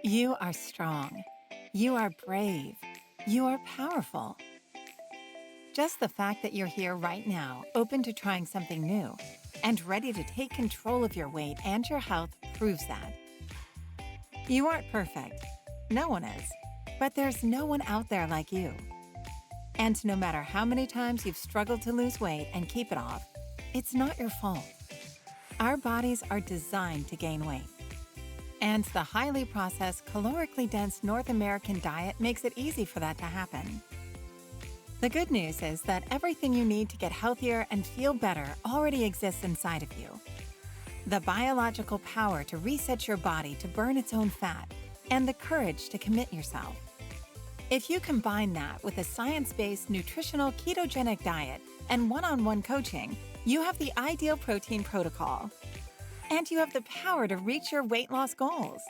You are strong. You are brave. You are powerful. Just the fact that you're here right now, open to trying something new, and ready to take control of your weight and your health proves that. You aren't perfect. No one is. But there's no one out there like you. And no matter how many times you've struggled to lose weight and keep it off, it's not your fault. Our bodies are designed to gain weight. And the highly processed, calorically dense North American diet makes it easy for that to happen. The good news is that everything you need to get healthier and feel better already exists inside of you. The biological power to reset your body to burn its own fat, and the courage to commit yourself. If you combine that with a science-based nutritional ketogenic diet and one-on-one coaching, you have the ideal protein protocol. And you have the power to reach your weight loss goals.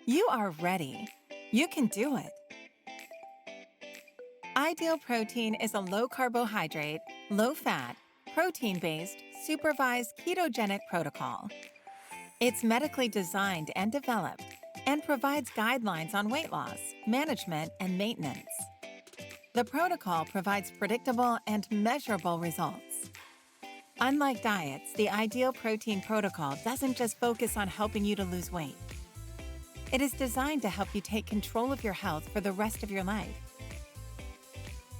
You are ready. You can do it. Ideal Protein is a low-carbohydrate, low-fat, protein-based, supervised ketogenic protocol. It's medically designed and developed and provides guidelines on weight loss, management, and maintenance. The protocol provides predictable and measurable results. Unlike diets, the Ideal Protein protocol doesn't just focus on helping you to lose weight. It is designed to help you take control of your health for the rest of your life.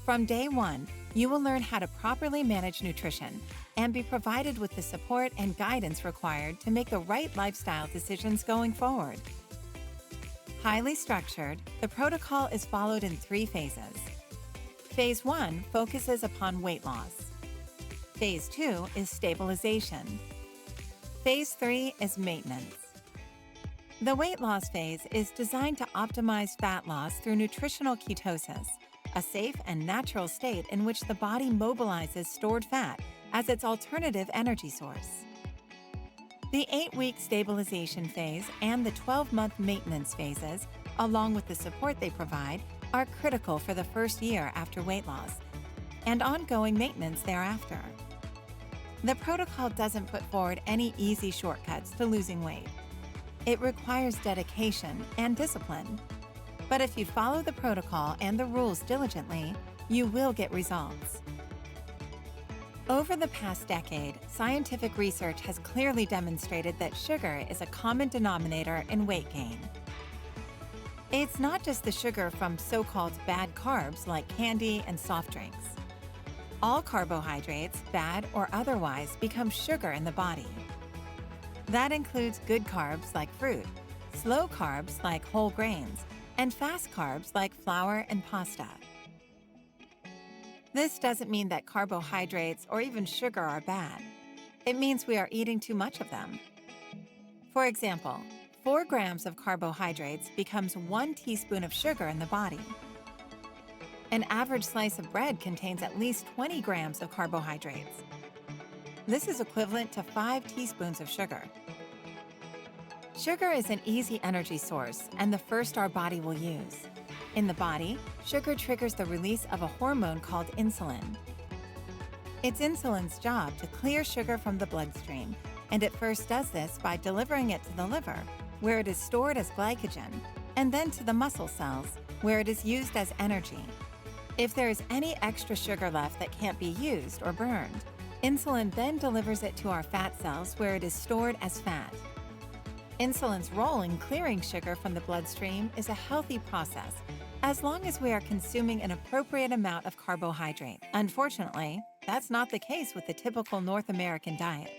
From day one, you will learn how to properly manage nutrition and be provided with the support and guidance required to make the right lifestyle decisions going forward. Highly structured, the protocol is followed in 3 phases. Phase 1 focuses upon weight loss. Phase 2 is stabilization. Phase 3 is maintenance. The weight loss phase is designed to optimize fat loss through nutritional ketosis, a safe and natural state in which the body mobilizes stored fat as its alternative energy source. The 8-week stabilization phase and the 12-month maintenance phases, along with the support they provide, are critical for the first year after weight loss and ongoing maintenance thereafter. The protocol doesn't put forward any easy shortcuts to losing weight. It requires dedication and discipline. But if you follow the protocol and the rules diligently, you will get results. Over the past decade, scientific research has clearly demonstrated that sugar is a common denominator in weight gain. It's not just the sugar from so-called bad carbs like candy and soft drinks. All carbohydrates, bad or otherwise, become sugar in the body. That includes good carbs like fruit, slow carbs like whole grains, and fast carbs like flour and pasta. This doesn't mean that carbohydrates or even sugar are bad. It means we are eating too much of them. For example, 4 grams of carbohydrates becomes 1 teaspoon of sugar in the body. An average slice of bread contains at least 20 grams of carbohydrates. This is equivalent to 5 teaspoons of sugar. Sugar is an easy energy source and the first our body will use. In the body, sugar triggers the release of a hormone called insulin. It's insulin's job to clear sugar from the bloodstream, and it first does this by delivering it to the liver, where it is stored as glycogen, and then to the muscle cells, where it is used as energy. If there is any extra sugar left that can't be used or burned, insulin then delivers it to our fat cells where it is stored as fat. Insulin's role in clearing sugar from the bloodstream is a healthy process, as long as we are consuming an appropriate amount of carbohydrate. Unfortunately, that's not the case with the typical North American diet.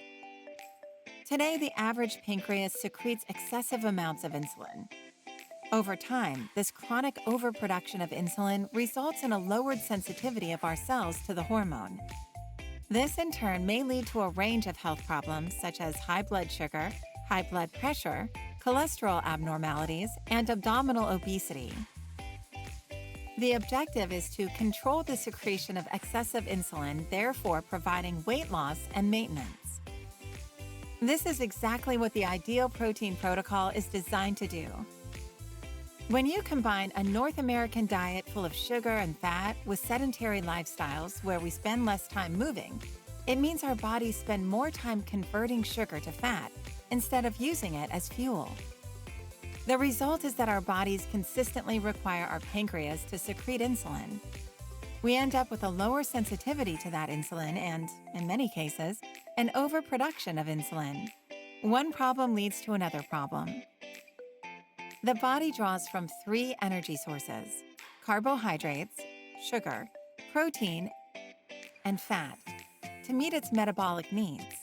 Today, the average pancreas secretes excessive amounts of insulin. Over time, this chronic overproduction of insulin results in a lowered sensitivity of our cells to the hormone. This in turn may lead to a range of health problems such as high blood sugar, high blood pressure, cholesterol abnormalities, and abdominal obesity. The objective is to control the secretion of excessive insulin, therefore providing weight loss and maintenance. This is exactly what the Ideal Protein protocol is designed to do. When you combine a North American diet full of sugar and fat with sedentary lifestyles where we spend less time moving, it means our bodies spend more time converting sugar to fat instead of using it as fuel. The result is that our bodies consistently require our pancreas to secrete insulin. We end up with a lower sensitivity to that insulin and, in many cases, an overproduction of insulin. One problem leads to another problem. The body draws from 3 energy sources: carbohydrates, sugar, protein, and fat, to meet its metabolic needs.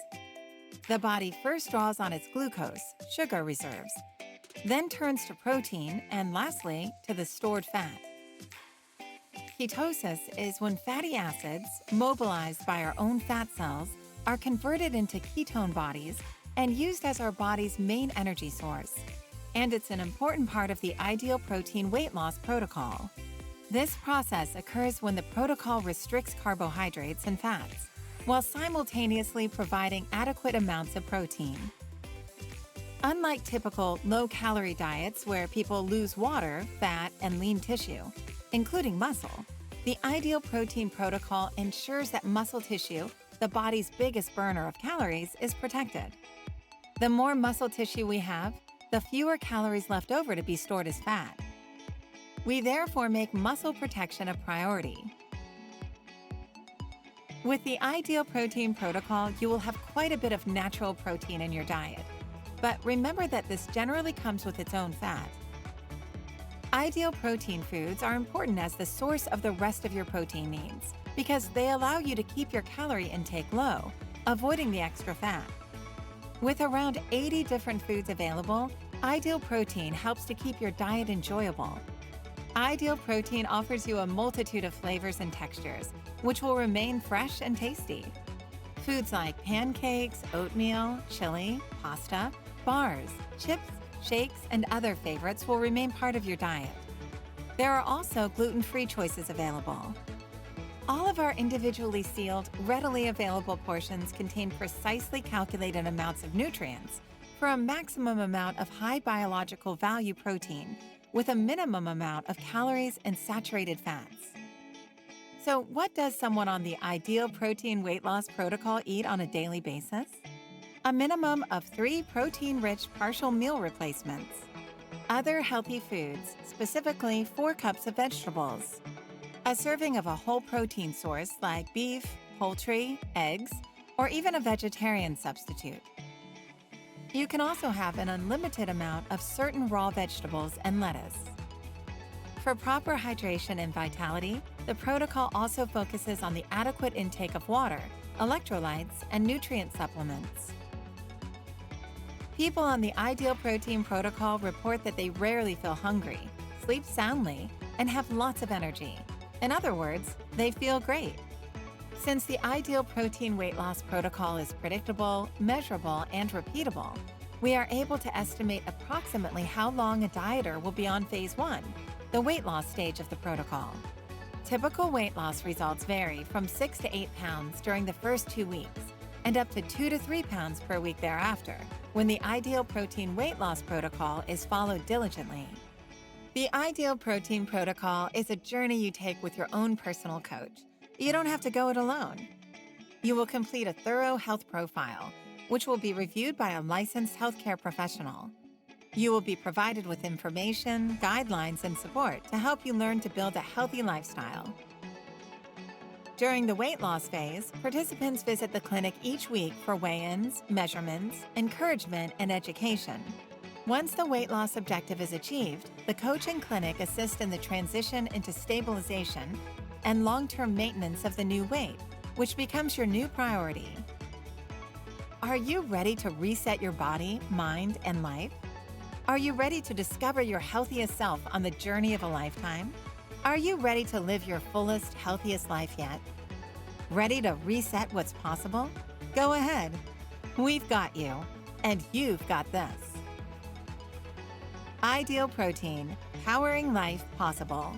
The body first draws on its glucose, sugar reserves, then turns to protein, and lastly, to the stored fat. Ketosis is when fatty acids, mobilized by our own fat cells, are converted into ketone bodies and used as our body's main energy source. And it's an important part of the Ideal Protein weight loss protocol. This process occurs when the protocol restricts carbohydrates and fats, while simultaneously providing adequate amounts of protein. Unlike typical low-calorie diets where people lose water, fat, and lean tissue, including muscle, the Ideal Protein protocol ensures that muscle tissue, the body's biggest burner of calories, is protected. The more muscle tissue we have, the fewer calories left over to be stored as fat. We therefore make muscle protection a priority. With the Ideal Protein protocol, you will have quite a bit of natural protein in your diet. But remember that this generally comes with its own fat. Ideal protein foods are important as the source of the rest of your protein needs because they allow you to keep your calorie intake low, avoiding the extra fat. With around 80 different foods available, Ideal Protein helps to keep your diet enjoyable. Ideal Protein offers you a multitude of flavors and textures, which will remain fresh and tasty. Foods like pancakes, oatmeal, chili, pasta, bars, chips, shakes, and other favorites will remain part of your diet. There are also gluten-free choices available. All of our individually sealed, readily available portions contain precisely calculated amounts of nutrients for a maximum amount of high biological value protein with a minimum amount of calories and saturated fats. So, what does someone on the Ideal Protein weight loss protocol eat on a daily basis? A minimum of 3 protein-rich partial meal replacements. Other healthy foods, specifically 4 cups of vegetables. A serving of a whole protein source like beef, poultry, eggs, or even a vegetarian substitute. You can also have an unlimited amount of certain raw vegetables and lettuce. For proper hydration and vitality, the protocol also focuses on the adequate intake of water, electrolytes, and nutrient supplements. People on the Ideal Protein protocol report that they rarely feel hungry, sleep soundly, and have lots of energy. In other words, they feel great. Since the Ideal Protein weight loss protocol is predictable, measurable, and repeatable, we are able to estimate approximately how long a dieter will be on phase 1, the weight loss stage of the protocol. Typical weight loss results vary from 6 to 8 pounds during the first 2 weeks and up to 2 to 3 pounds per week thereafter when the Ideal Protein weight loss protocol is followed diligently. The Ideal Protein protocol is a journey you take with your own personal coach. You don't have to go it alone. You will complete a thorough health profile, which will be reviewed by a licensed healthcare professional. You will be provided with information, guidelines, and support to help you learn to build a healthy lifestyle. During the weight loss phase, participants visit the clinic each week for weigh-ins, measurements, encouragement, and education. Once the weight loss objective is achieved, the coach and clinic assist in the transition into stabilization and long-term maintenance of the new weight, which becomes your new priority. Are you ready to reset your body, mind, and life? Are you ready to discover your healthiest self on the journey of a lifetime? Are you ready to live your fullest, healthiest life yet? Ready to reset what's possible? Go ahead. We've got you, and you've got this. Ideal Protein, powering life possible.